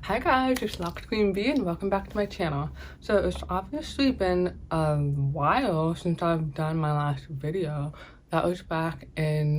Hi guys, it's Locked Queen B and welcome back to my channel. So it's obviously been a while since I've done my last video. That was back in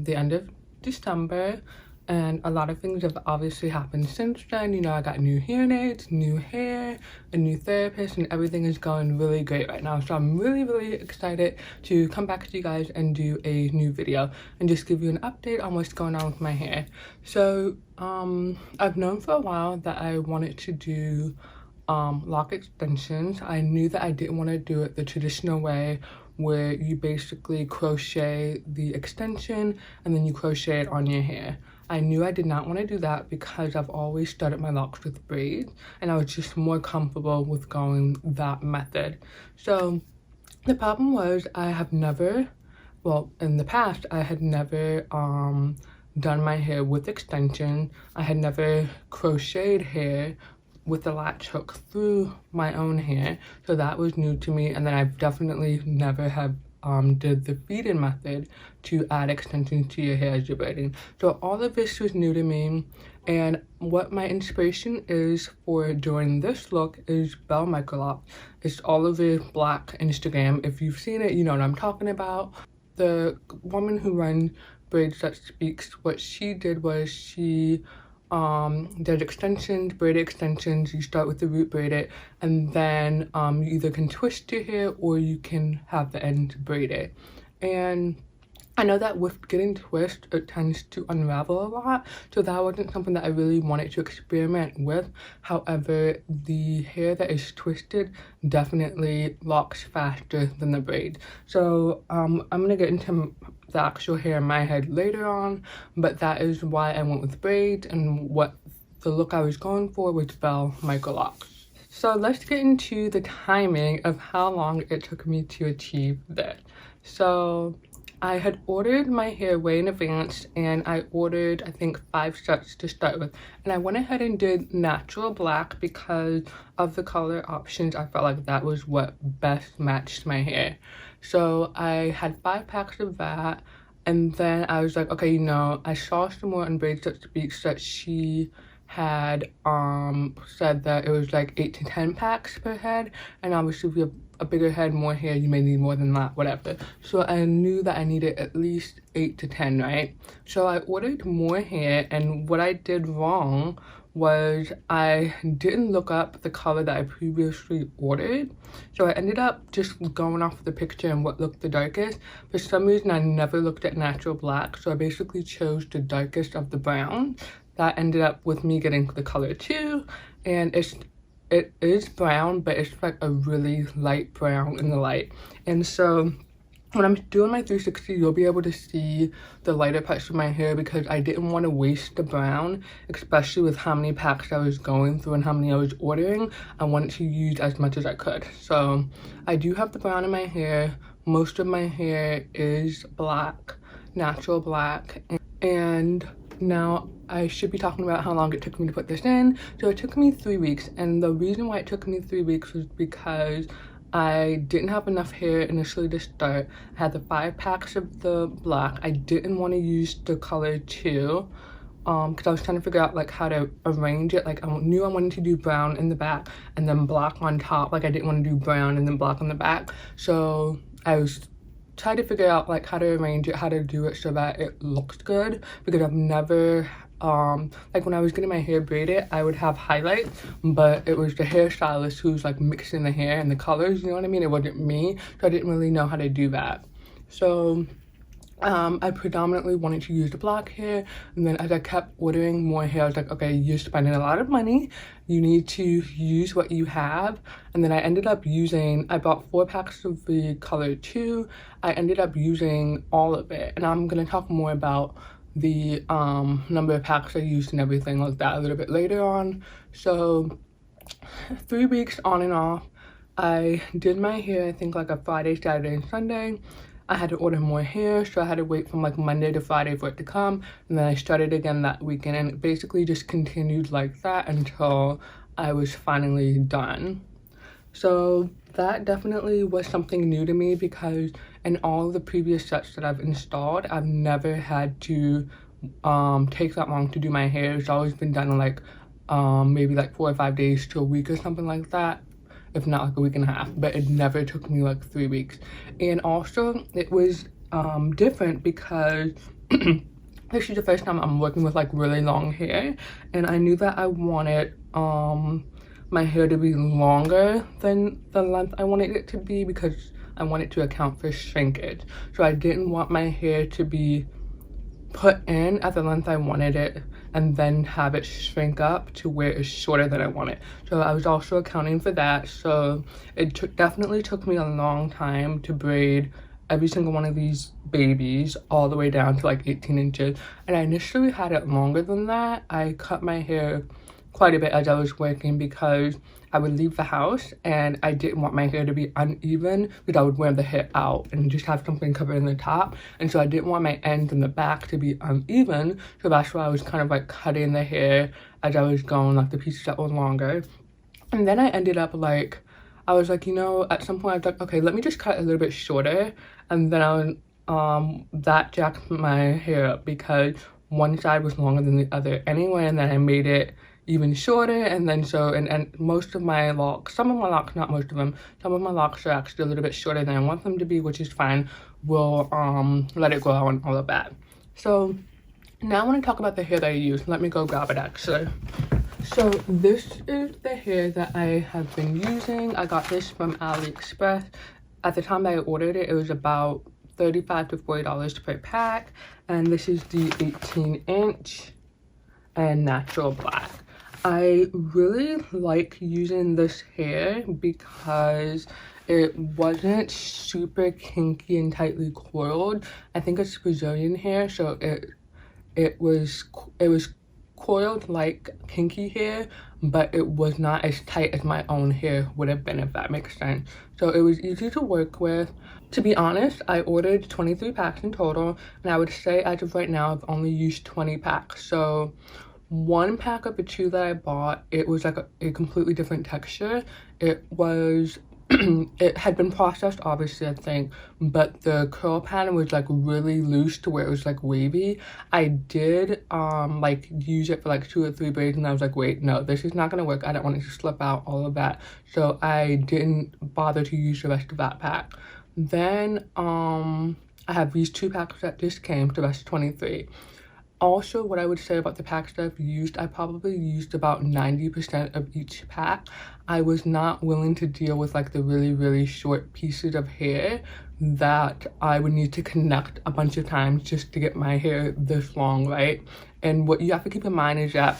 the end of December, and a lot of things have obviously happened since then. You know, I got new hearing aids, new hair, a new therapist, and everything is going really great right now. So I'm really excited to come back to you guys and do a new video and just give you an update on what's going on with my hair. So I've known for a while that I wanted to do lock extensions. I knew that I didn't want to do it the traditional way, where you basically crochet the extension and then you crochet it on your hair. I knew I did not want to do that because I've always started my locks with braids, and I was just more comfortable with going that method. So the problem was I have never, well, in the past I had never done my hair with extension. I had never crocheted hair with a latch hook through my own hair, so that was new to me. And then I've definitely never have did the feed-in method to add extensions to your hair as you're braiding. So all of this was new to me, and what my inspiration is for doing this look is Belle Microlocs. It's all over black Instagram. If you've seen it, you know what I'm talking about. The woman who runs Braids That Speaks, what she did was she did extensions, braided extensions. You start with the root braided, and then you either can twist your hair or you can have the ends braided. And I know that with getting twist, it tends to unravel a lot, so that wasn't something that I really wanted to experiment with. However, the hair that is twisted definitely locks faster than the braids. So I'm gonna get into the actual hair in my head later on, but that is why I went with braids, and what the look I was going for was Belle Microlocs. So let's get into the timing of how long it took me to achieve this. So I had ordered my hair way in advance, and I ordered, I think, 5 sets to start with. And I went ahead and did natural black because of the color options. I felt like that was what best matched my hair. So I had 5 packs of that, and then I was like, okay, you know, I saw some more on Braids That Speaks that she had said that it was like 8 to 10 packs per head, and obviously if you have a bigger head, more hair, you may need more than that, whatever. So I knew that I needed at least 8 to 10, right? So I ordered more hair, and what I did wrong was I didn't look up the color that I previously ordered. So I ended up just going off the picture and what looked the darkest. For some reason, I never looked at natural black, so I basically chose the darkest of the brown. That ended up with me getting the color 2, and it is brown, but it's like a really light brown in the light. And so when I'm doing my 360, you'll be able to see the lighter parts of my hair because I didn't want to waste the brown, especially with how many packs I was going through and how many I was ordering. I wanted to use as much as I could. So I do have the brown in my hair. Most of my hair is black, natural black, and now I should be talking about how long it took me to put this in. So it took me 3 weeks, and the reason why it took me 3 weeks was because I didn't have enough hair initially to start. I had the 5 packs of the black. I didn't want to use the color 2 because I was trying to figure out like how to arrange it. Like I knew I wanted to do brown in the back and then black on top. Like I didn't want to do brown and then black on the back. So I was trying to figure out like how to arrange it, how to do it so that it looks good, because I've never like when I was getting my hair braided, I would have highlights, but it was the hairstylist who was like mixing the hair and the colors, you know what I mean? It wasn't me, so I didn't really know how to do that. So I predominantly wanted to use the black hair, and then as I kept ordering more hair, I was like, okay, you're spending a lot of money, you need to use what you have. And then I ended up using, I bought 4 packs of the color 2. I ended up using all of it, and I'm gonna talk more about the number of packs I used and everything like that a little bit later on. So 3 weeks on and off, I did my hair, I think like a Friday, Saturday, and Sunday. I had to order more hair, so I had to wait from like Monday to Friday for it to come, and then I started again that weekend, and it basically just continued like that until I was finally done. So that definitely was something new to me, because in all the previous sets that I've installed, I've never had to take that long to do my hair. It's always been done in like maybe like 4 or 5 days to a week or something like that, if not like a week and a half, but it never took me like 3 weeks. And also it was different because this is the first time I'm working with like really long hair, and I knew that I wanted my hair to be longer than the length I wanted it to be, because I wanted to account for shrinkage. So I didn't want my hair to be put in at the length I wanted it and then have it shrink up to where it's shorter than I want it. So I was also accounting for that. So it definitely took me a long time to braid every single one of these babies all the way down to like 18 inches. And I initially had it longer than that. I cut my hair quite a bit as I was working because I would leave the house and I didn't want my hair to be uneven, because I would wear the hair out and just have something covering the top. And so I didn't want my ends and the back to be uneven. So that's why I was kind of like cutting the hair as I was going, like the pieces that were longer. And then I ended up like, I was like, you know, at some point I was like, okay, let me just cut a little bit shorter. And then I would, that jacked my hair up because one side was longer than the other anyway. And then I made it even shorter, and then so and most of my locks, some of my locks, not most of them, some of my locks are actually a little bit shorter than I want them to be, which is fine. We'll let it grow and all of that. So now I want to talk about the hair that I use. Let me go grab it actually. So this is the hair that I have been using. I got this from AliExpress. At the time that I ordered it, it was about $35 to $40 per pack, and this is the 18-inch and natural black. I really like using this hair because it wasn't super kinky and tightly coiled. I think it's Brazilian hair, so it was coiled like kinky hair, but it was not as tight as my own hair would have been, if that makes sense. So it was easy to work with. To be honest, I ordered 23 packs in total, and I would say as of right now I've only used 20 packs. So one pack of the 2 that I bought, it was like a completely different texture. It was it had been processed obviously, I think, but the curl pattern was like really loose to where it was like wavy. I did like use it for like 2 or 3 braids, and I was like, wait, no, this is not gonna work. I don't want it to slip out, all of that. So I didn't bother to use the rest of that pack. Then I have these 2 packs that just came, so that's 23. Also, what I would say about the packs that I've used, I probably used about 90% of each pack. I was not willing to deal with like the really short pieces of hair that I would need to connect a bunch of times just to get my hair this long, right? And what you have to keep in mind is that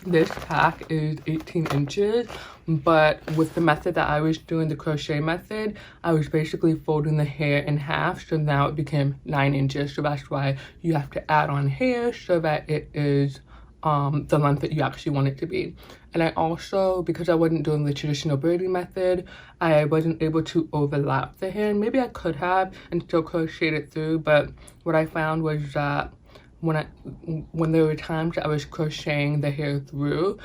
this pack is 18 inches, but with the method that I was doing, the crochet method, I was basically folding the hair in half, so now it became 9 inches. So that's why you have to add on hair so that it is the length that you actually want it to be. And I also, because I wasn't doing the traditional braiding method, I wasn't able to overlap the hair. Maybe I could have and still crochet it through, but what I found was that when there were times that I was crocheting the hair through,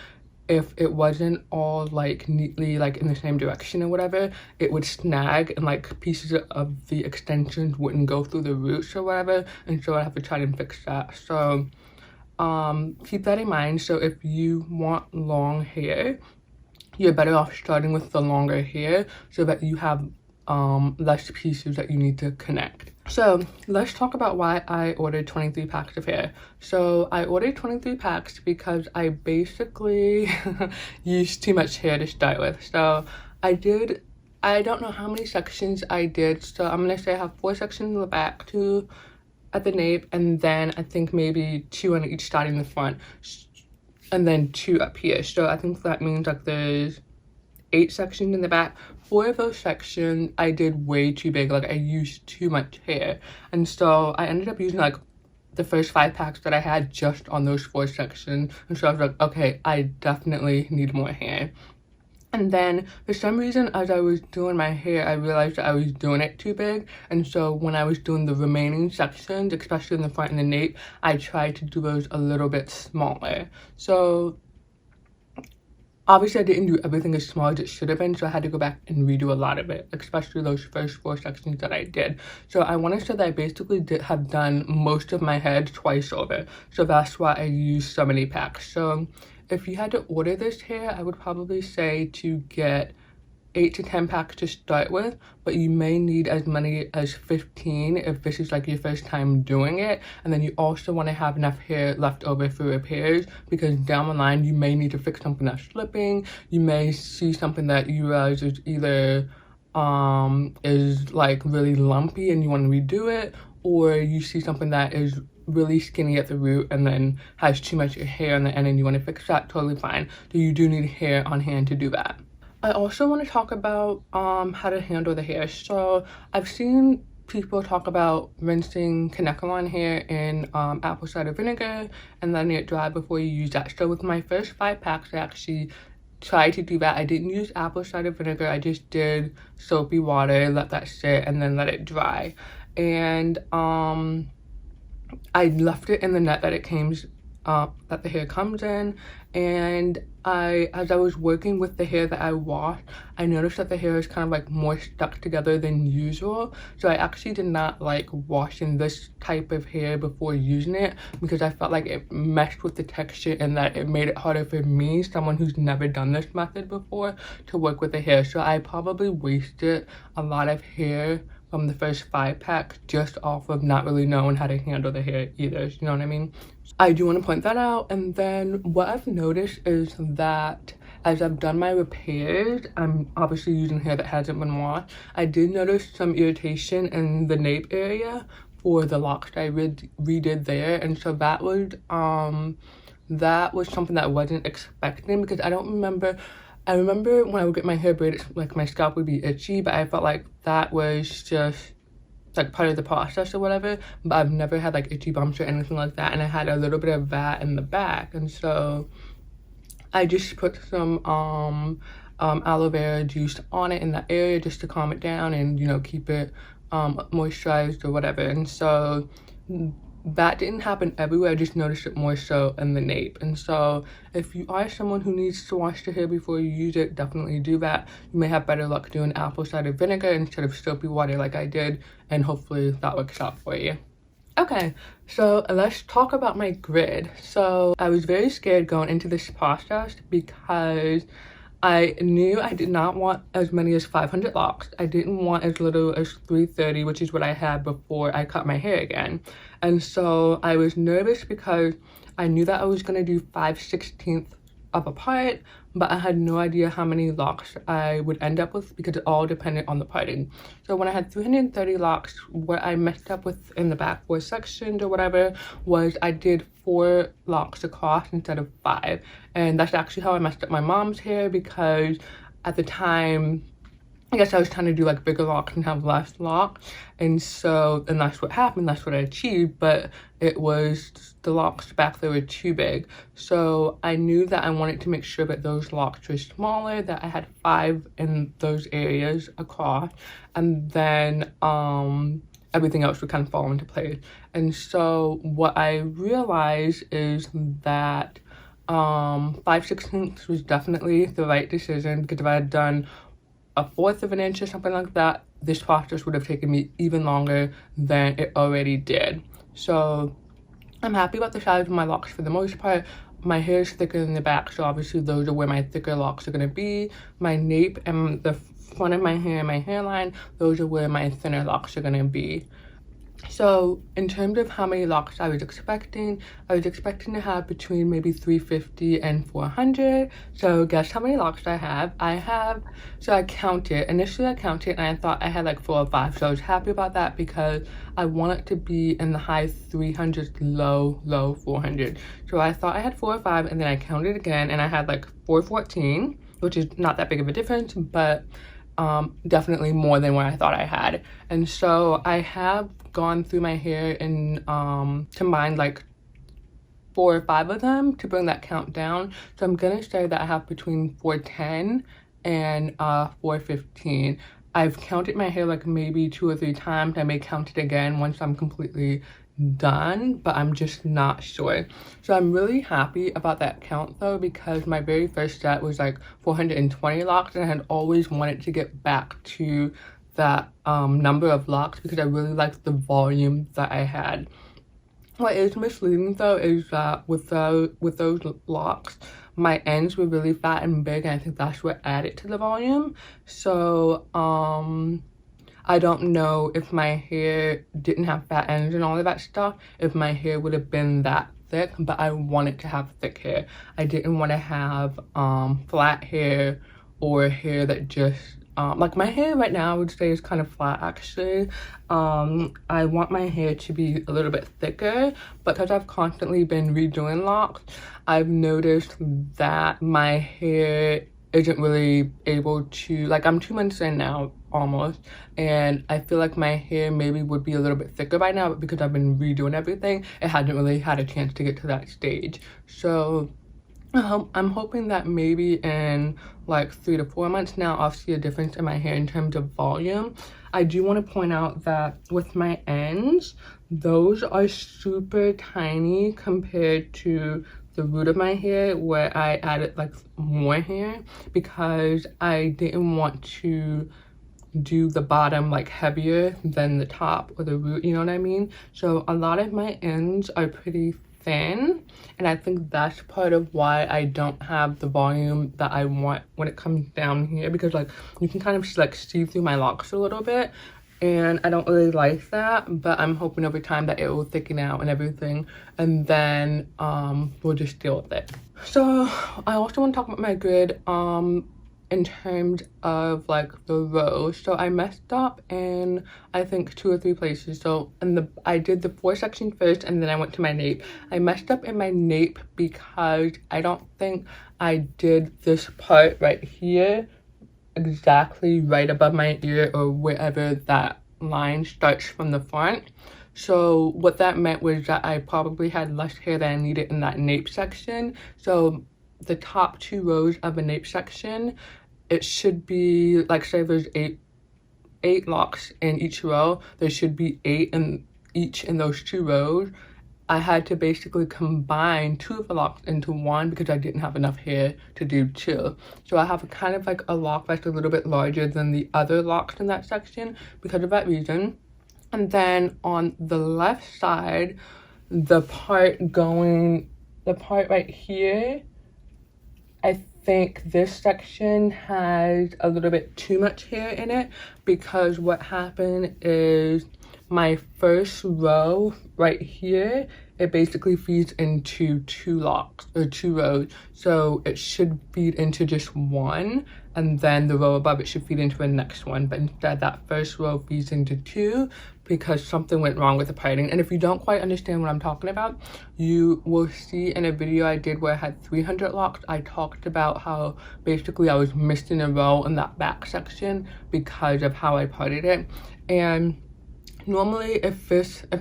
if it wasn't all like neatly like in the same direction or whatever, it would snag and like pieces of the extensions wouldn't go through the roots or whatever, and so I have to try and fix that. So keep that in mind. So if you want long hair, you're better off starting with the longer hair so that you have less pieces that you need to connect. So let's talk about why I ordered 23 packs of hair. So I ordered 23 packs because I basically used too much hair to start with. So I don't know how many sections I did. So I'm gonna say I have 4 sections in the back, 2 at the nape, and then I think maybe 2 on each side in the front, and then 2 up here. So I think that means like there's 8 sections in the back. 4 of those sections I did way too big, like I used too much hair, and so I ended up using like the first 5 packs that I had just on those 4 sections, and so I was like, okay, I definitely need more hair. And then for some reason, as I was doing my hair, I realized that I was doing it too big, and so when I was doing the remaining sections, especially in the front and the nape, I tried to do those a little bit smaller. So obviously I didn't do everything as small as it should have been, so I had to go back and redo a lot of it, especially those first 4 sections that I did. So I want to say that I basically have done most of my head twice over, so that's why I used so many packs. So if you had to order this hair, I would probably say to get 8 to 10 packs to start with, but you may need as many as 15 if this is like your first time doing it. And then you also want to have enough hair left over for repairs, because down the line you may need to fix something that's slipping. You may see something that you realize is either is like really lumpy and you want to redo it, or you see something that is really skinny at the root and then has too much hair on the end and you want to fix that. Totally fine. So you do need hair on hand to do that. I also want to talk about how to handle the hair. So I've seen people talk about rinsing Kanekalon hair in apple cider vinegar and letting it dry before you use that. So with my first 5 packs, I actually tried to do that. I didn't use apple cider vinegar. I just did soapy water, let that sit, and then let it dry. And I left it in the net that it came that the hair comes in, and as I was working with the hair that I washed, I noticed that the hair is kind of like more stuck together than usual. So I actually did not like washing this type of hair before using it, because I felt like it messed with the texture and that it made it harder for me, someone who's never done this method before, to work with the hair. So I probably wasted a lot of hair from the first 5 packs just off of not really knowing how to handle the hair either, you know what I mean? I do want to point that out. And then what I've noticed is that as I've done my repairs, I'm obviously using hair that hasn't been washed. I did notice some irritation in the nape area for the locks that I redid there, and so that was something that I wasn't expecting, because I remember when I would get my hair braided, like my scalp would be itchy, but I felt like that was just like part of the process or whatever. But I've never had like itchy bumps or anything like that, and I had a little bit of that in the back, and so I just put some aloe vera juice on it in that area just to calm it down and, you know, keep it moisturized or whatever. And so that didn't happen everywhere. I just noticed it more so in the nape. And so if you are someone who needs to wash your hair before you use it, definitely do that. You may have better luck doing apple cider vinegar instead of soapy water like I did, and hopefully that works out for you. Okay, so let's talk about my grid. So I was very scared going into this process because I knew I did not want as many as 500 locks. I didn't want as little as 330, which is what I had before I cut my hair again. And so I was nervous because I knew that I was going to do 5/16 of a part, but I had no idea how many locks I would end up with because it all depended on the parting. So when I had 330 locks, what I messed up with in the back 4 sections or whatever was I did 4 locks across instead of 5. And that's actually how I messed up my mom's hair, because at the time, I guess I was trying to do like bigger locks and have less locks, and that's what happened, that's what I achieved, but it was the locks back there were too big. So I knew that I wanted to make sure that those locks were smaller, that I had 5 in those areas across, and then everything else would kind of fall into place. And so what I realized is that 5/16 was definitely the right decision, because if I had done 1/4 of an inch or something like that, this process would have taken me even longer than it already did. So I'm happy about the size of my locks for the most part. My hair is thicker in the back, so obviously those are where my thicker locks are going to be. My nape and the front of my hair and my hairline, those are where my thinner locks are going to be. So in terms of how many locks I was expecting to have between maybe 350 and 400. So guess how many locks I have? So I counted. Initially I counted and I thought I had like 4 or 5. So I was happy about that because I want it to be in the high 300s, low 400. So I thought I had 4 or 5, and then I counted again and I had like 414, which is not that big of a difference, but definitely more than what I thought I had. And so I have gone through my hair and combined like 4 or 5 of them to bring that count down. So I'm gonna say that I have between 410 and 415. I've counted my hair like maybe 2 or 3 times. I may count it again once I'm completely done, but I'm just not sure. So I'm really happy about that count though, because my very first set was like 420 locks, and I had always wanted to get back to that number of locks because I really liked the volume that I had. What is misleading though is that with those locks, my ends were really fat and big, and I think that's what added to the volume. So I don't know if my hair didn't have fat ends and all of that stuff, if my hair would have been that thick, but I wanted to have thick hair. I didn't want to have flat hair or hair that just like my hair right now I would say is kind of flat actually. I want my hair to be a little bit thicker, but because I've constantly been redoing locks, I've noticed that my hair isn't really able to, like, I'm 2 months in now almost, and I feel like my hair maybe would be a little bit thicker by now, but because I've been redoing everything, it hasn't really had a chance to get to that stage. So I'm hoping that maybe in like 3 to 4 months now I'll see a difference in my hair in terms of volume. I do want to point out that with my ends, those are super tiny compared to the root of my hair where I added like more hair, because I didn't want to do the bottom like heavier than the top or the root, you know what I mean? So a lot of my ends are pretty thin, and I think that's part of why I don't have the volume that I want when it comes down here, because like you can kind of like see through my locks a little bit, and I don't really like that. But I'm hoping over time that it will thicken out and everything, and then we'll just deal with it. So I also want to talk about my grid in terms of like the rows. So I messed up in I think 2 or 3 places. So I did the 4 section first, and then I went to my nape. I messed up in my nape because I don't think I did this part right here exactly right above my ear, or wherever that line starts from the front. So what that meant was that I probably had less hair than I needed in that nape section. So the top 2 rows of a nape section, it should be like, say there's eight locks in each row, there should be 8 in each in those 2 rows. I had to basically combine 2 of the locks into 1 because I didn't have enough hair to do 2. So I have kind of like a lock that's a little bit larger than the other locks in that section because of that reason. And then on the left side, the part right here, I think this section has a little bit too much hair in it, because what happened is my first row right here, it basically feeds into 2 locks or 2 rows. So it should feed into just 1, and then the row above it should feed into the next one. But instead that first row feeds into 2 because something went wrong with the parting. And if you don't quite understand what I'm talking about, you will see in a video I did where I had 300 locks, I talked about how basically I was missing a row in that back section because of how I parted it. And normally if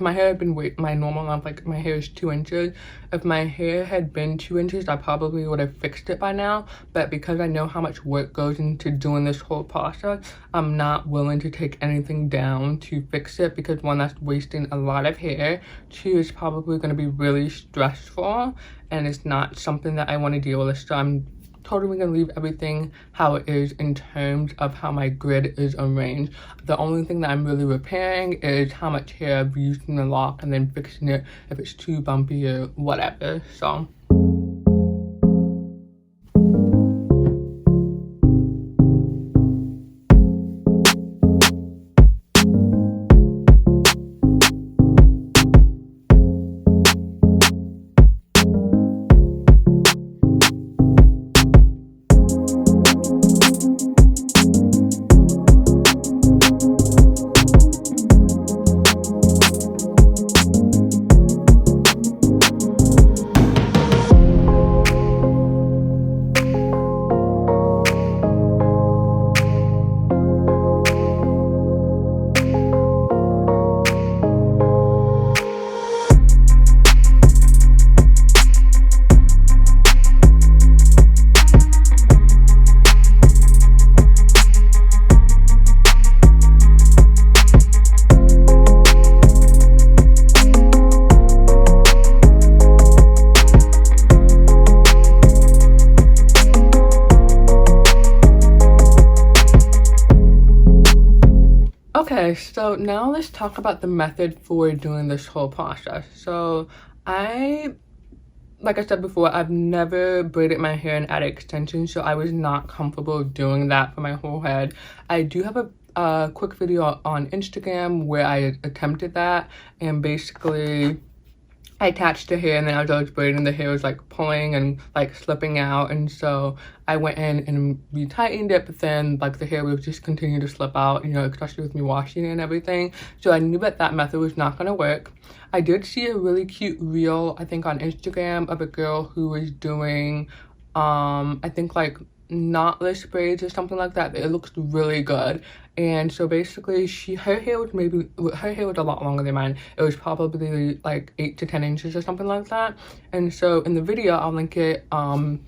my hair had been my normal length, like my hair is 2 inches, if my hair had been 2 inches, I probably would have fixed it by now. But because I know how much work goes into doing this whole process, I'm not willing to take anything down to fix it, because 1, that's wasting a lot of hair, 2, it's probably going to be really stressful, and it's not something that I want to deal with. So I'm totally gonna leave everything how it is in terms of how my grid is arranged. The only thing that I'm really repairing is how much hair I've used in the lock, and then fixing it if it's too bumpy or whatever. So okay, so now let's talk about the method for doing this whole process. So I like I said before, I've never braided my hair and added extensions, so I was not comfortable doing that for my whole head. I do have a quick video on Instagram where I attempted that, and basically I attached the hair, and then as I was braiding, the hair was like pulling and like slipping out, and so I went in and retightened it, but then like the hair would just continue to slip out, you know, especially with me washing it and everything. So I knew that that method was not going to work. I did see a really cute reel, I think on Instagram, of a girl who was doing I think like knotless braids or something like that. It looks really good. And so basically her hair was a lot longer than mine. It was probably like 8 to 10 inches or something like that. And so in the video, I'll link it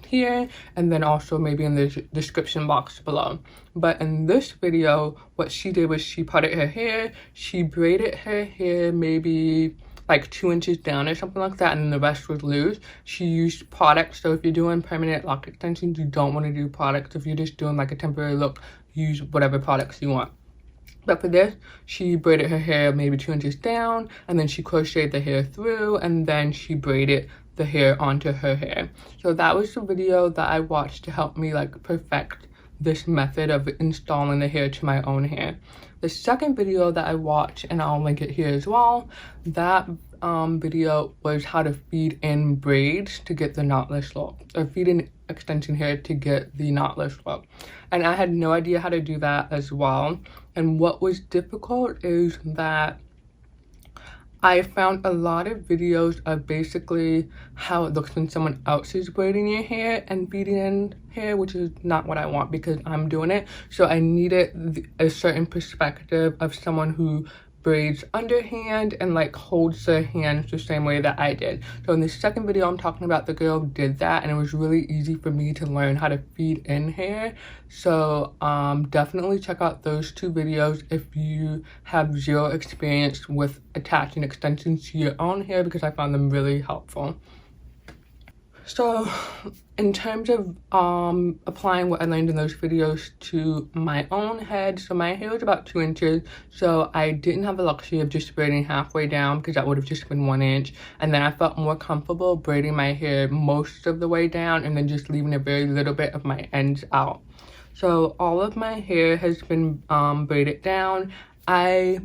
here, and then also maybe in the description box below. But in this video, what she did was she parted her hair, she braided her hair maybe like 2 inches down or something like that, and then the rest was loose. She used products, so if you're doing permanent lock extensions, you don't want to do products. If you're just doing like a temporary look, use whatever products you want. But for this, she braided her hair maybe 2 inches down, and then she crocheted the hair through, and then she braided the hair onto her hair. So that was the video that I watched to help me like perfect this method of installing the hair to my own hair. The second video that I watched, and I'll link it here as well, that video was how to feed in braids to get the knotless look, or feed in extension hair to get the knotless look. And I had no idea how to do that as well. And what was difficult is that I found a lot of videos of basically how it looks when someone else is braiding your hair and feeding in hair, which is not what I want because I'm doing it. So I needed a certain perspective of someone who braids underhand and like holds their hands the same way that I did. So in the second video, I'm talking about the girl did that, and it was really easy for me to learn how to feed in hair. So definitely check out those two videos if you have zero experience with attaching extensions to your own hair, because I found them really helpful. So in terms of applying what I learned in those videos to my own head, so my hair was about 2 inches, so I didn't have the luxury of just braiding halfway down because that would have just been 1 inch, and then I felt more comfortable braiding my hair most of the way down and then just leaving a very little bit of my ends out. So all of my hair has been braided down. I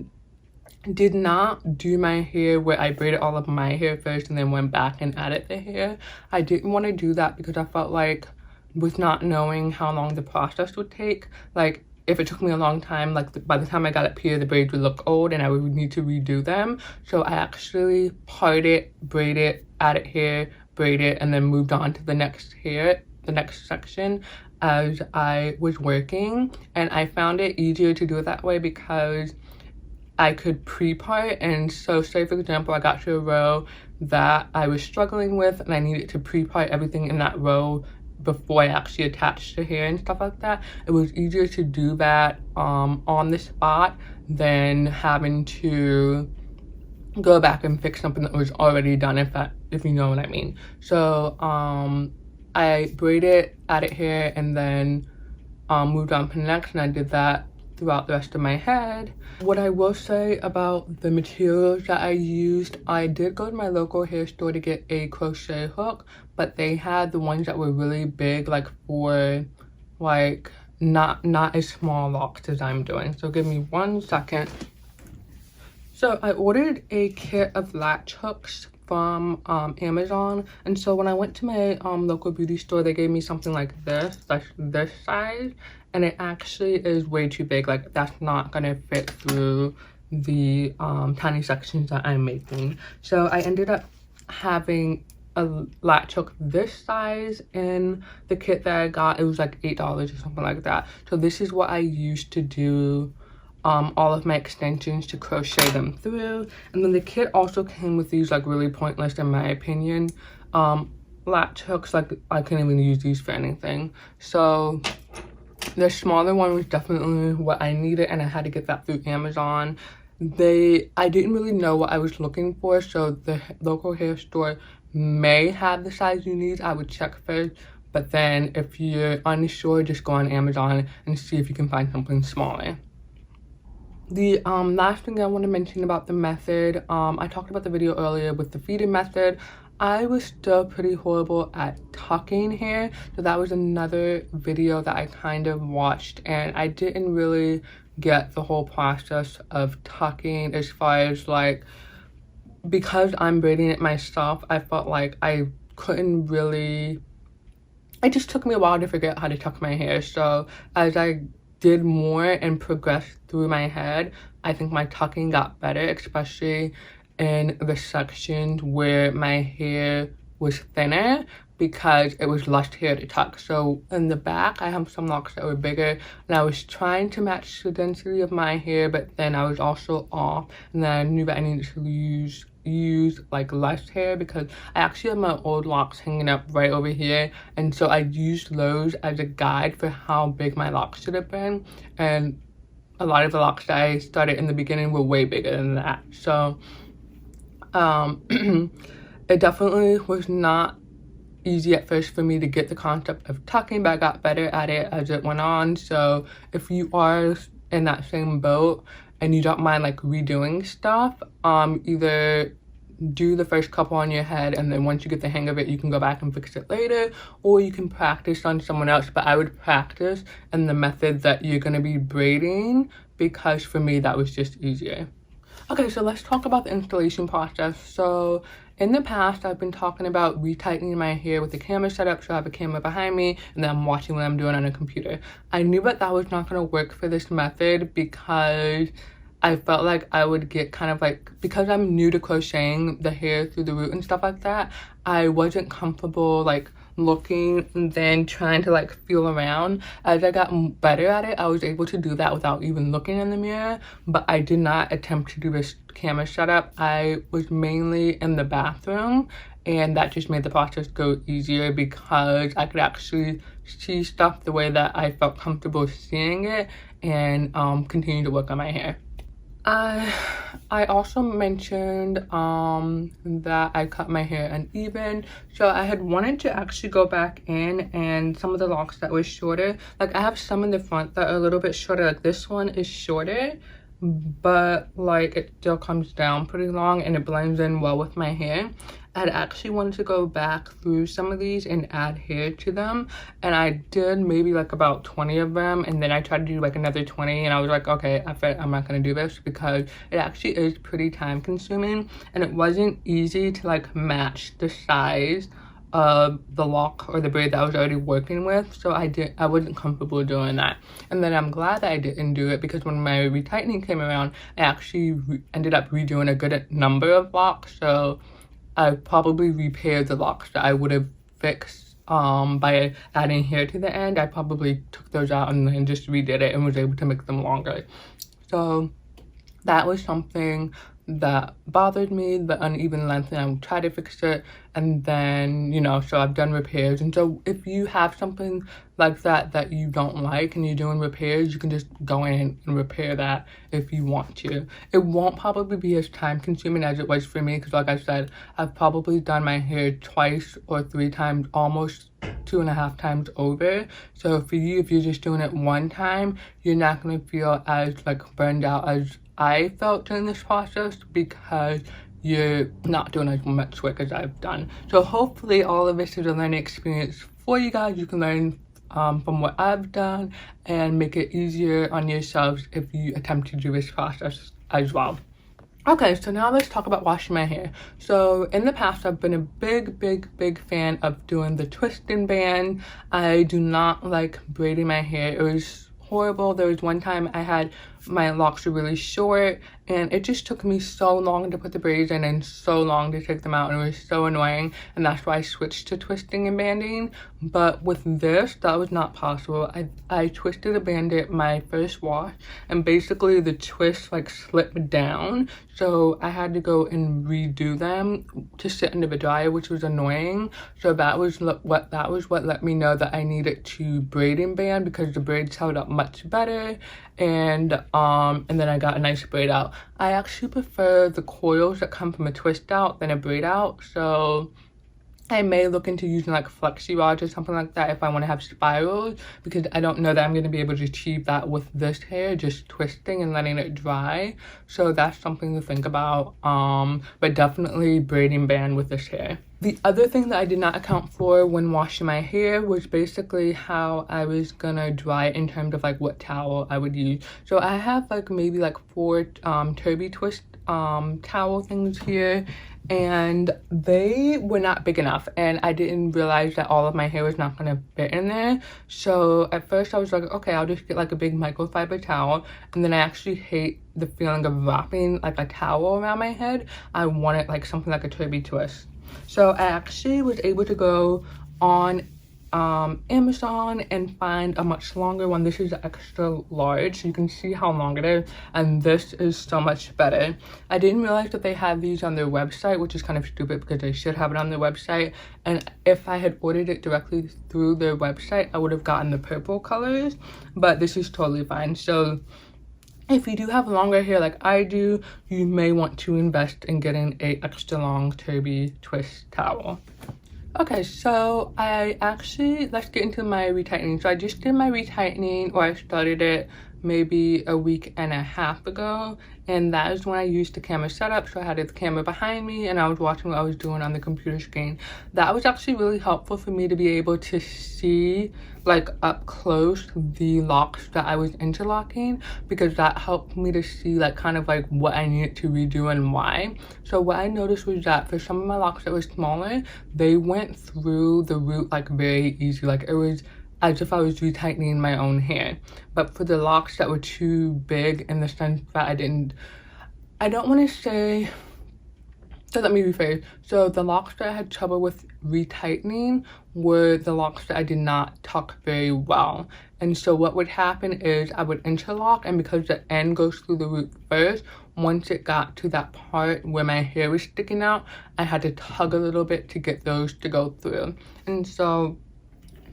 did not do my hair where I braided all of my hair first and then went back and added the hair. I didn't want to do that because I felt like, with not knowing how long the process would take, like if it took me a long time, like by the time I got up here, the braids would look old and I would need to redo them. So I actually parted, braided, added hair, braided, and then moved on to the next hair, the next section as I was working. And I found it easier to do it that way because I could pre-part. And so say for example, I got to a row that I was struggling with and I needed to pre-part everything in that row before I actually attached the hair and stuff like that. It was easier to do that on the spot than having to go back and fix something that was already done, if you know what I mean. So I braided, added hair, and then moved on to the next, and I did that throughout the rest of my head. What I will say about the materials that I used, I did go to my local hair store to get a crochet hook, but they had the ones that were really big, like for like not as small locks as I'm doing. So give me 1 second. So I ordered a kit of latch hooks from Amazon, and so when I went to my local beauty store, they gave me something like this, like this size, and it actually is way too big. Like that's not gonna fit through the tiny sections that I'm making. So I ended up having a latch hook this size in the kit that I got. It was like $8 or something like that. So this is what I used to do all of my extensions, to crochet them through. And then the kit also came with these like really pointless, in my opinion, latch hooks. Like I couldn't even use these for anything. So the smaller one was definitely what I needed, and I had to get that through Amazon. I didn't really know what I was looking for, so the local hair store may have the size you need. I would check first, but then if you're unsure, just go on Amazon and see if you can find something smaller. The last thing I want to mention about the method, I talked about the video earlier with the feeding method. I was still pretty horrible at tucking hair, so that was another video that I kind of watched, and I didn't really get the whole process of tucking as far as like, because I'm braiding it myself, I felt like I couldn't really, it just took me a while to figure out how to tuck my hair. So as I did more and progressed through my head, I think my tucking got better, especially in the sections where my hair was thinner, because it was less hair to tuck. So in the back, I have some locks that were bigger, and I was trying to match the density of my hair, but then I was also off, and then I knew that I needed to use like less hair, because I actually have my old locks hanging up right over here, and so I used those as a guide for how big my locks should have been, and a lot of the locks that I started in the beginning were way bigger than that. So it definitely was not easy at first for me to get the concept of tucking, but I got better at it as it went on. So if you are in that same boat and you don't mind like redoing stuff, either do the first couple on your head, and then once you get the hang of it, you can go back and fix it later, or you can practice on someone else. But I would practice in the method that you're going to be braiding, because for me that was just easier. Okay, so let's talk about the installation process. So in the past, I've been talking about retightening my hair with the camera setup. So I have a camera behind me, and then I'm watching what I'm doing on a computer. I knew that that was not going to work for this method, because I felt like I would get kind of like, because I'm new to crocheting the hair through the root and stuff like that, I wasn't comfortable like looking and then trying to like feel around. As I got better at it, I was able to do that without even looking in the mirror, but I did not attempt to do this camera setup. I was mainly in the bathroom, and that just made the process go easier, because I could actually see stuff the way that I felt comfortable seeing it, and continue to work on my hair. I also mentioned that I cut my hair uneven, so I had wanted to actually go back in, and some of the locks that were shorter, like I have some in the front that are a little bit shorter, like this one is shorter, but like it still comes down pretty long and it blends in well with my hair. I had actually wanted to go back through some of these and add hair to them, and I did maybe like about 20 of them, and then I tried to do like another 20, and I was like, okay, I'm not gonna do this, because it actually is pretty time consuming, and it wasn't easy to like match the size of the lock or the braid that I was already working with. So I wasn't comfortable doing that, and then I'm glad that I didn't do it, because when my retightening came around, I actually ended up redoing a good number of locks. So I probably repaired the locks that I would have fixed by adding hair to the end. I probably took those out and then just redid it and was able to make them longer. So that was something that bothered me, the uneven length, and I tried to fix it, and then, you know, so I've done repairs. And so if you have something like that that you don't like and you're doing repairs, you can just go in and repair that if you want to. It won't probably be as time consuming as it was for me, because like I said, I've probably done my hair twice or 3 times, almost 2.5 times over. So for you, if you're just doing it one time, you're not going to feel as like burned out as I felt during this process, because you're not doing as much work as I've done. So hopefully all of this is a learning experience for you guys. You can learn from what I've done and make it easier on yourselves if you attempt to do this process as well. Okay, so now let's talk about washing my hair. So in the past, I've been a big fan of doing the twisting band. I do not like braiding my hair. It was horrible. There was one time I had my locks were really short, and it just took me so long to put the braids in and so long to take them out, and it was so annoying, and that's why I switched to twisting and banding. But with this, that was not possible. I twisted and banded my first wash, and basically the twist like slipped down, so I had to go and redo them to sit into the dryer, which was annoying. So that was what let me know that I needed to braid and band, because the braids held up much better, and then I got a nice braid out. I actually prefer the coils that come from a twist out than a braid out, so I may look into using like flexi rods or something like that if I want to have spirals, because I don't know that I'm going to be able to achieve that with this hair, just twisting and letting it dry. So that's something to think about. But definitely braiding band with this hair. The other thing that I did not account for when washing my hair was basically how I was gonna dry it in terms of like what towel I would use. So I have like maybe like 4 Turby Twist towel things here, and they were not big enough, and I didn't realize that all of my hair was not gonna fit in there. So at first I was like, okay, I'll just get like a big microfiber towel, and then I actually hate the feeling of wrapping like a towel around my head. I wanted like something like a Turby Twist. So I actually was able to go on Amazon and find a much longer one. This is extra large, so you can see how long it is, and this is so much better. I didn't realize that they had these on their website, which is kind of stupid because they should have it on their website, and if I had ordered it directly through their website, I would have gotten the purple colors, but this is totally fine. So if you do have longer hair like I do, you may want to invest in getting a extra long Turby Twist towel. Okay, so let's get into my retightening. So I just did my retightening, or I started it maybe a week and a half ago, and that is when I used the camera setup. So I had the camera behind me and I was watching what I was doing on the computer screen. That was actually really helpful for me to be able to see like up close the locks that I was interlocking, because that helped me to see like kind of like what I needed to redo and why. So what I noticed was that for some of my locks that were smaller, they went through the root like very easy, like it was as if I was retightening my own hair. But for the locks that were too big, in the sense that I don't want to say, so let me rephrase. So the locks that I had trouble with retightening were the locks that I did not tuck very well. And so what would happen is I would interlock, and because the end goes through the root first, once it got to that part where my hair was sticking out, I had to tug a little bit to get those to go through. And so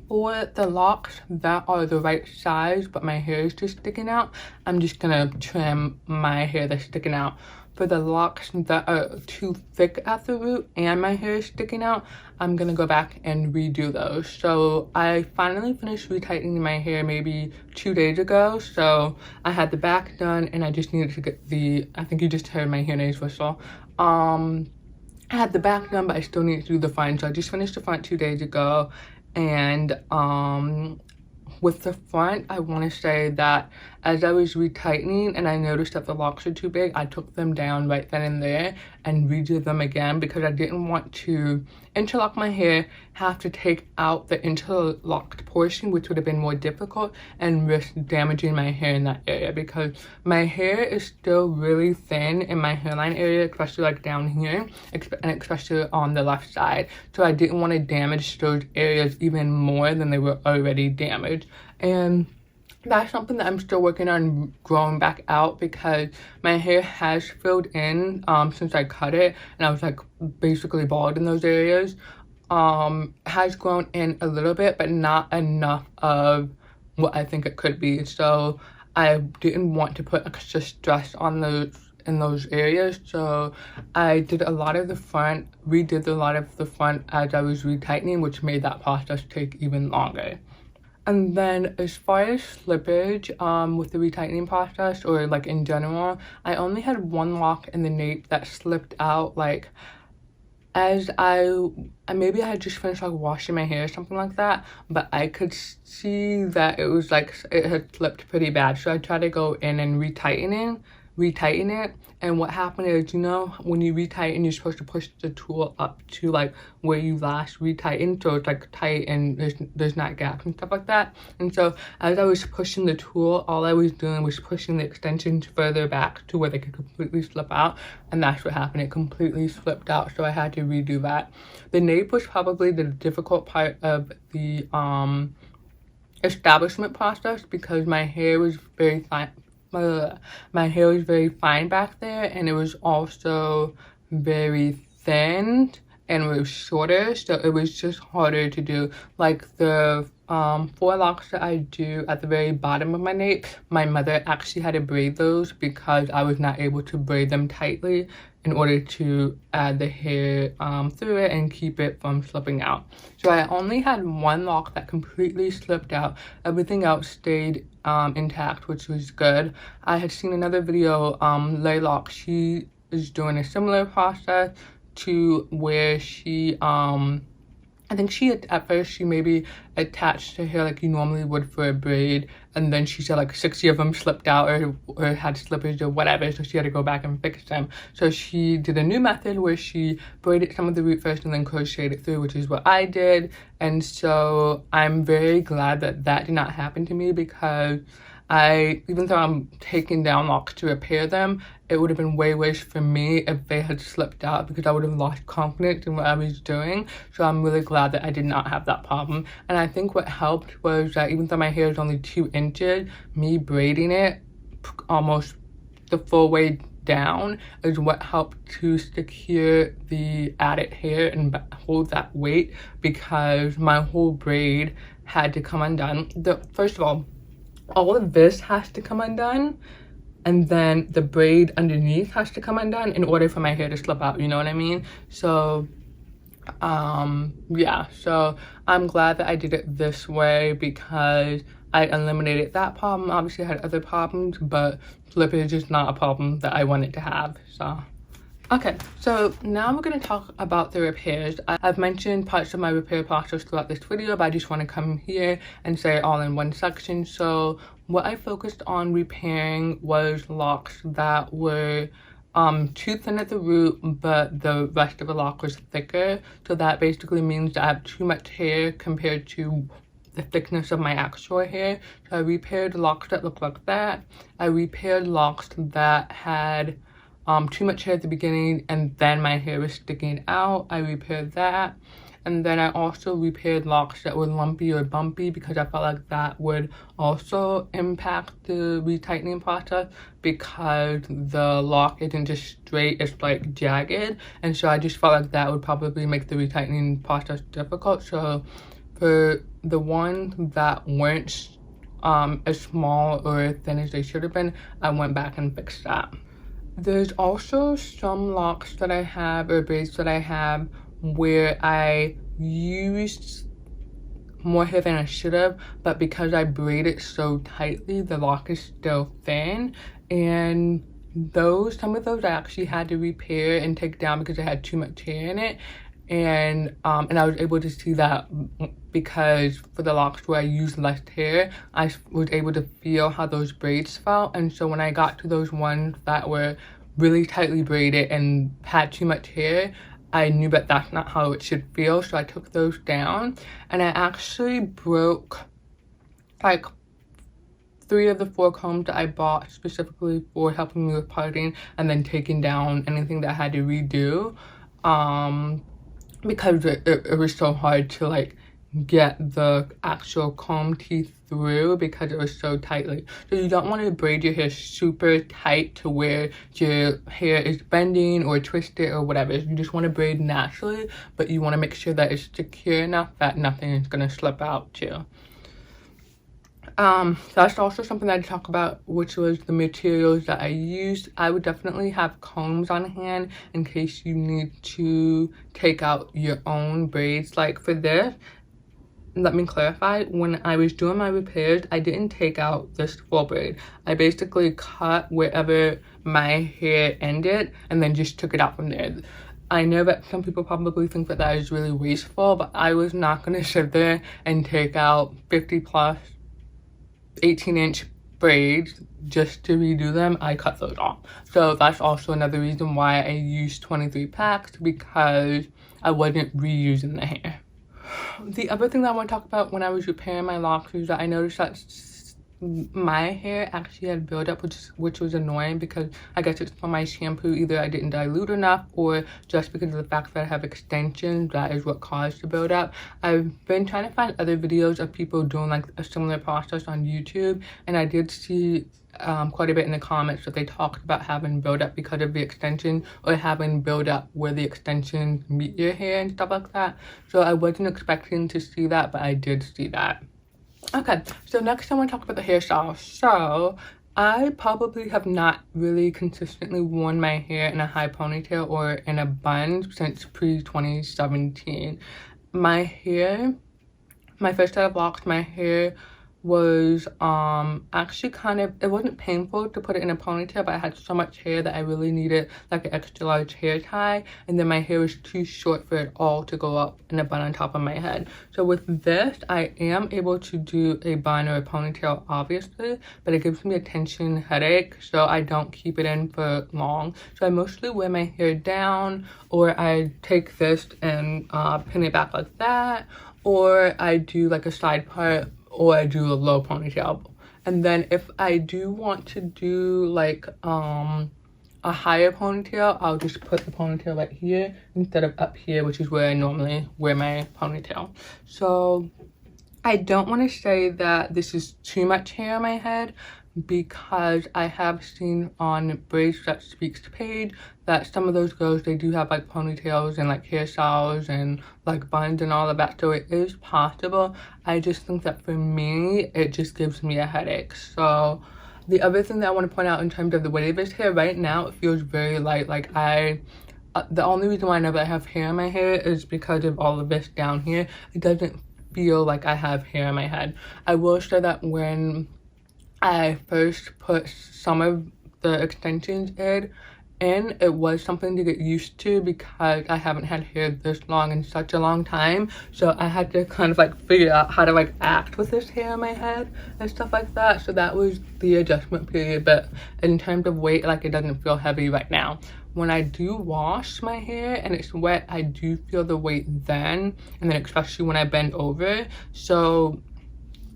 for the locks that are the right size but my hair is just sticking out, I'm just gonna trim my hair that's sticking out. For the locks that are too thick at the root and my hair is sticking out, I'm gonna go back and redo those. So I finally finished retightening my hair maybe 2 days ago. So I had the back done and I just needed to get I think you just heard my hair nails whistle. I had the back done, but I still needed to do the front. So I just finished the front 2 days ago. And with the front, I want to say that as I was retightening and I noticed that the locks are too big, I took them down right then and there and redid them again, because I didn't want to interlock my hair, have to take out the interlocked portion, which would have been more difficult, and risk damaging my hair in that area, because my hair is still really thin in my hairline area, especially like down here, and especially on the left side. So I didn't want to damage those areas even more than they were already damaged. And that's something that I'm still working on growing back out, because my hair has filled in since I cut it, and I was like basically bald in those areas. Has grown in a little bit, but not enough of what I think it could be. So I didn't want to put extra stress on in those areas. So I did a lot of the front, redid a lot of the front as I was retightening, which made that process take even longer. And then as far as slippage with the retightening process, or like in general, I only had one lock in the nape that slipped out, like as maybe I had just finished like washing my hair or something like that, but I could see that it was like it had slipped pretty bad. So I tried to go in and retighten it, and what happened is, you know, when you retighten, you're supposed to push the tool up to like where you last retightened, so it's like tight and there's not gaps and stuff like that. And so as I was pushing the tool, all I was doing was pushing the extensions further back to where they could completely slip out, and that's what happened. It completely slipped out, so I had to redo that. The nape was probably the difficult part of the establishment process, because my hair was very fine. My hair was very fine back there, and it was also very thin and it was shorter, so it was just harder to do. Like the 4 locks that I do at the very bottom of my nape, my mother actually had to braid those because I was not able to braid them tightly in order to add the hair through it and keep it from slipping out. So I only had 1 lock that completely slipped out. Everything else stayed intact, which was good. I had seen another video, Laylock, she is doing a similar process to where she I think she at first she maybe attached her hair like you normally would for a braid, and then she said like 60 of them slipped out or had slippage or whatever, so she had to go back and fix them. So she did a new method where she braided some of the root first and then crocheted it through, which is what I did. And so I'm very glad that that did not happen to me, because even though I'm taking down locks to repair them, it would have been way worse for me if they had slipped out, because I would have lost confidence in what I was doing. So I'm really glad that I did not have that problem. And I think what helped was that even though my hair is only 2 inches, me braiding it almost the full way down is what helped to secure the added hair and hold that weight, because my whole braid had to come undone. First of all of this has to come undone, and then the braid underneath has to come undone in order for my hair to slip out, you know what I mean? So yeah, so I'm glad that I did it this way because I eliminated that problem. Obviously I had other problems, but slippage is not a problem that I wanted to have. So okay, so now we're going to talk about the repairs. I've mentioned parts of my repair process throughout this video, but I just want to come here and say it all in one section. So what I focused on repairing was locks that were too thin at the root, but the rest of the lock was thicker. So that basically means that I have too much hair compared to the thickness of my actual hair. So I repaired locks that look like that. I repaired locks that had too much hair at the beginning and then my hair was sticking out. I repaired that. And then I also repaired locks that were lumpy or bumpy, because I felt like that would also impact the retightening process, because the lock isn't just straight, it's like jagged. And so I just felt like that would probably make the retightening process difficult. So for the ones that weren't as small or as thin as they should have been, I went back and fixed that. There's also some locks that I have, or braids that I have, where I used more hair than I should have, but because I braided so tightly, the lock is still thin. And some of those I actually had to repair and take down because I had too much hair in it. And I was able to see that because for the locks where I used less hair, I was able to feel how those braids felt. And so when I got to those ones that were really tightly braided and had too much hair, I knew that that's not how it should feel. So I took those down, and I actually broke like 3 of the 4 combs that I bought specifically for helping me with parting, and then taking down anything that I had to redo. Because it was so hard to like get the actual comb teeth through because it was so tightly. So you don't want to braid your hair super tight to where your hair is bending or twisted or whatever. You just want to braid naturally, but you want to make sure that it's secure enough that nothing is going to slip out too. That's also something that I talk about, which was the materials that I used. I would definitely have combs on hand in case you need to take out your own braids. Like for this, let me clarify, when I was doing my repairs, I didn't take out this full braid. I basically cut wherever my hair ended and then just took it out from there. I know that some people probably think that that is really wasteful, but I was not going to sit there and take out 50 plus 18-inch braids just to redo them. I cut those off. So that's also another reason why I used 23 packs, because I wasn't reusing the hair. The other thing that I want to talk about when I was repairing my locks is that I noticed that my hair actually had buildup, which was annoying, because I guess it's from my shampoo. Either I didn't dilute enough, or just because of the fact that I have extensions, that is what caused the buildup. I've been trying to find other videos of people doing like a similar process on YouTube, and I did see quite a bit in the comments that they talked about having buildup because of the extension, or having buildup where the extensions meet your hair and stuff like that. So I wasn't expecting to see that, but I did see that. Okay, so next I want to talk about the hairstyle. So I probably have not really consistently worn my hair in a high ponytail or in a bun since pre-2017. My first set of locks, my hair was actually kind of, it wasn't painful to put it in a ponytail, but I had so much hair that I really needed like an extra large hair tie, and then my hair was too short for it all to go up in a bun on top of my head. So with this, I am able to do a bun or a ponytail obviously, but it gives me a tension headache, so I don't keep it in for long. So I mostly wear my hair down, or I take this and pin it back like that, or I do like a side part, or I do a low ponytail. And then if I do want to do like a higher ponytail, I'll just put the ponytail right here instead of up here, which is where I normally wear my ponytail. So I don't want to say that this is too much hair on my head, because I have seen on Braids That Speaks page that some of those girls, they do have like ponytails and like hairstyles and like buns and all of that, so it is possible. I just think that for me, it just gives me a headache. So the other thing that I want to point out in terms of the weight of this hair, right now it feels very light. Like the only reason why I know that I have hair in my hair is because of all of this down here. It doesn't feel like I have hair in my head. I will say that when I first put some of the extensions in, it was something to get used to, because I haven't had hair this long in such a long time. So I had to kind of like figure out how to like act with this hair in my head and stuff like that. So that was the adjustment period. But in terms of weight, like, it doesn't feel heavy right now. When I do wash my hair and it's wet, I do feel the weight then, and then especially when I bend over. So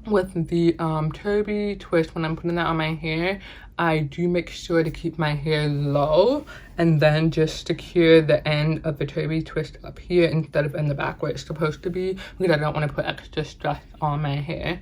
with the turby twist, when I'm putting that on my hair, I do make sure to keep my hair low and then just secure the end of the turby twist up here instead of in the back where it's supposed to be, because I don't want to put extra stress on my hair.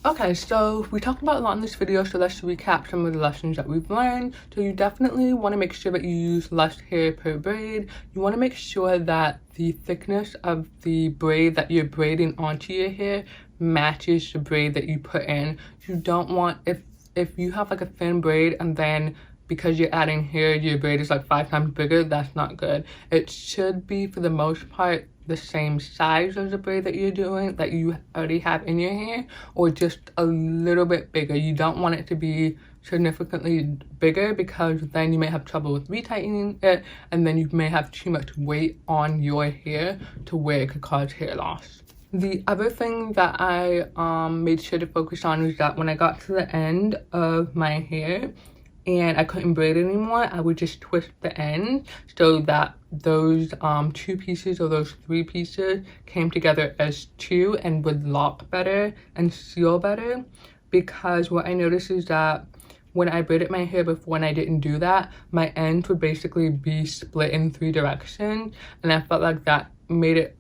Okay, so we talked about a lot in this video, so let's recap some of the lessons that we've learned. So you definitely want to make sure that you use less hair per braid. You want to make sure that the thickness of the braid that you're braiding onto your hair matches the braid that you put in. You don't want, if you have like a thin braid and then because you're adding hair, your braid is like 5 times bigger, that's not good. It should be, for the most part, the same size as the braid that you're doing, that you already have in your hair, or just a little bit bigger. You don't want it to be significantly bigger, because then you may have trouble with retightening it, and then you may have too much weight on your hair to where it could cause hair loss. The other thing that I made sure to focus on was that when I got to the end of my hair and I couldn't braid it anymore, I would just twist the end so that those 2 pieces or those 3 pieces came together as 2 and would lock better and seal better. Because what I noticed is that when I braided my hair before and I didn't do that, my ends would basically be split in 3 directions, and I felt like that made it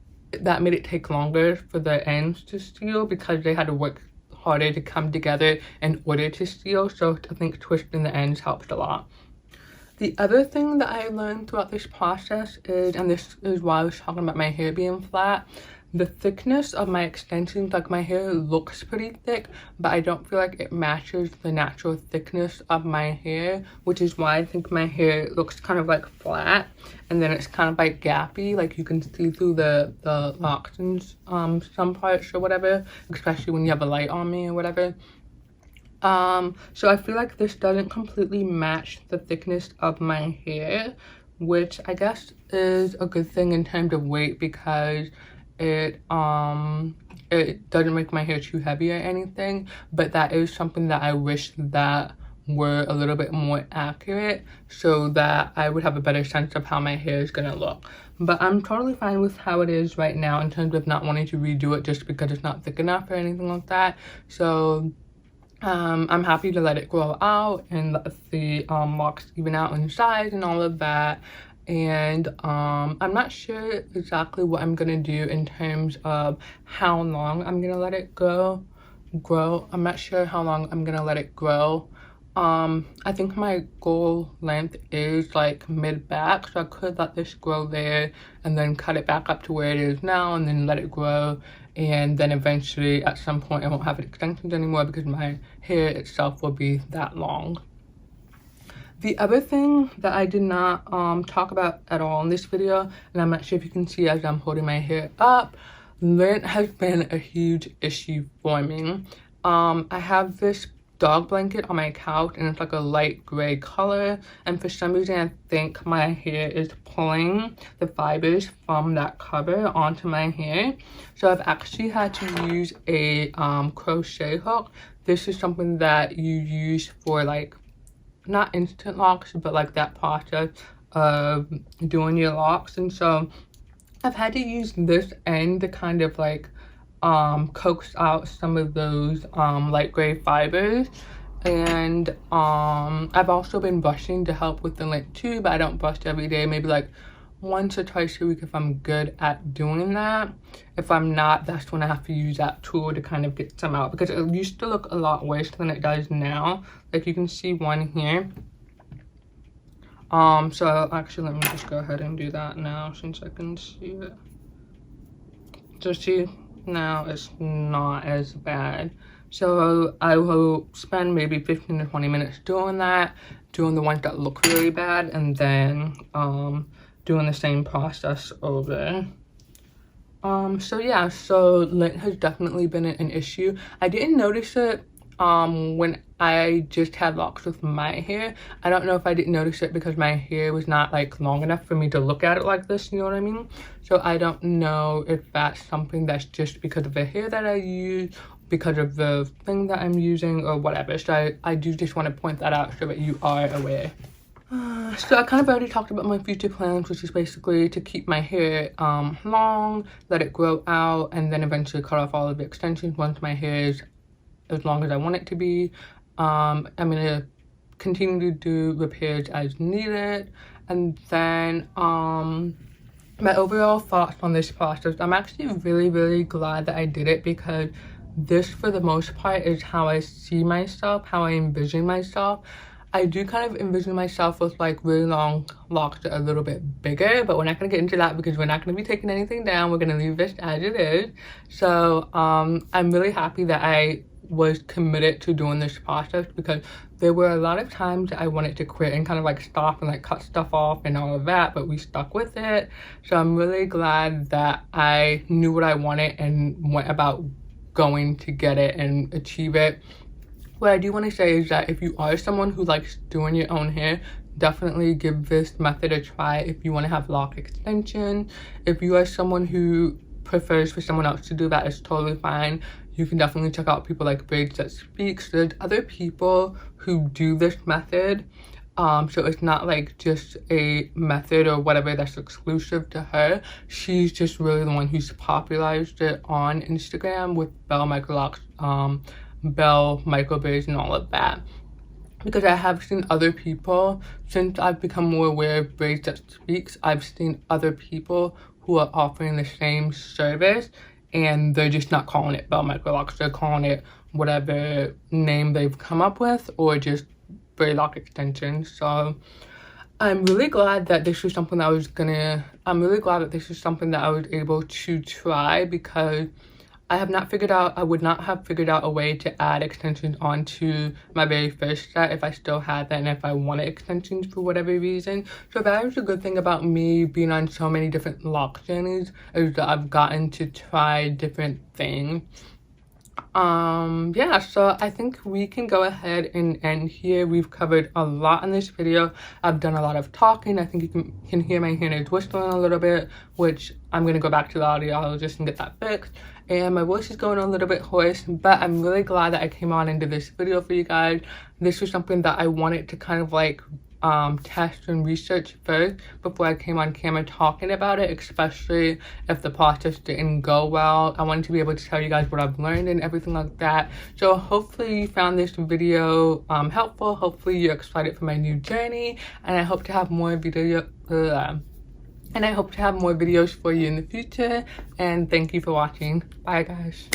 take longer for the ends to seal, because they had to work harder to come together in order to seal. So I think twisting the ends helped a lot. The other thing that I learned throughout this process is, and this is why I was talking about my hair being flat, the thickness of my extensions. Like, my hair looks pretty thick, but I don't feel like it matches the natural thickness of my hair, which is why I think my hair looks kind of like flat, and then it's kind of like gappy, like you can see through the locks in some parts or whatever, especially when you have a light on me or whatever. So I feel like this doesn't completely match the thickness of my hair, which I guess is a good thing in terms of weight, because it doesn't make my hair too heavy or anything, but that is something that I wish that were a little bit more accurate, so that I would have a better sense of how my hair is gonna look. But I'm totally fine with how it is right now in terms of not wanting to redo it just because it's not thick enough or anything like that. So I'm happy to let it grow out and let the locks even out in size and all of that. And I'm not sure exactly what I'm gonna do in terms of how long I'm gonna let it grow. I'm not sure how long I'm gonna let it grow. I think my goal length is like mid back, so I could let this grow there and then cut it back up to where it is now and then let it grow and then eventually at some point I won't have extensions anymore because my hair itself will be that long. The other thing that I did not talk about at all in this video, and I'm not sure if you can see as I'm holding my hair up, lint has been a huge issue for me. I have this dog blanket on my couch and it's like a light gray color, and for some reason I think my hair is pulling the fibers from that cover onto my hair. So I've actually had to use a crochet hook. This is something that you use for like not instant locks, but like that process of doing your locks. And so I've had to use this end to kind of like coax out some of those light gray fibers. And I've also been brushing to help with the lint too, but I don't brush every day, maybe like once or twice a week if I'm good at doing that. If I'm not, that's when I have to use that tool to kind of get some out, because it used to look a lot worse than it does now. Like you can see one here. So actually let me just go ahead and do that now since I can see it. So see, now it's not as bad. So I will spend maybe 15 to 20 minutes doing that, doing the ones that look really bad, and then doing the same process over. So yeah, so lint has definitely been an issue. I didn't notice it when I just had locks with my hair. I don't know if I didn't notice it because my hair was not like long enough for me to look at it like this, you know what I mean? So I don't know if that's something that's just because of the hair that I use, because of the thing that I'm using, or whatever. So I do just want to point that out so that you are aware. So I kind of already talked about my future plans, which is basically to keep my hair long, let it grow out, and then eventually cut off all of the extensions once my hair is as long as I want it to be. I'm gonna continue to do repairs as needed, and then my overall thoughts on this process, I'm actually really glad that I did it, because this for the most part is how I see myself, how I envision myself. I do kind of envision myself with like really long locks that are a little bit bigger, but we're not going to get into that because we're not going to be taking anything down. We're going to leave this as it is. So I'm really happy that I was committed to doing this process, because there were a lot of times that I wanted to quit and kind of like stop and like cut stuff off and all of that, but we stuck with it. So I'm really glad that I knew what I wanted and went about going to get it and achieve it. What I do want to say is that if you are someone who likes doing your own hair, definitely give this method a try if you want to have lock extension. If you are someone who prefers for someone else to do that, it's totally fine. You can definitely check out people like Braids that speaks. There's other people who do this method. So it's not like just a method or whatever that's exclusive to her. She's just really the one who's popularized it on Instagram with Belle Microlocs, Belle Microbraids and all of that. Because I have seen other people, since I've become more aware of Braids that speaks, I've seen other people who are offering the same service, and they're just not calling it Belle Microlocs. They're calling it whatever name they've come up with, or just Braidloc extensions. So I'm really glad that this was something that I was able to try, because I would not have figured out a way to add extensions onto my very first set if I still had that and if I wanted extensions for whatever reason. So that was a good thing about me being on so many different lock journeys, is that I've gotten to try different things. Yeah, so I think we can go ahead and end here. We've covered a lot in this video. I've done a lot of talking. I think you can hear my hair is whistling a little bit, which I'm going to go back to the audiologist and get that fixed. And my voice is going a little bit hoarse, but I'm really glad that I came on into this video for you guys. This was something that I wanted to kind of like test and research first before I came on camera talking about it, especially if the process didn't go well. I wanted to be able to tell you guys what I've learned and everything like that. So hopefully you found this video helpful. Hopefully you're excited for my new journey, and I hope to have more videos for you in the future. And thank you for watching. Bye guys.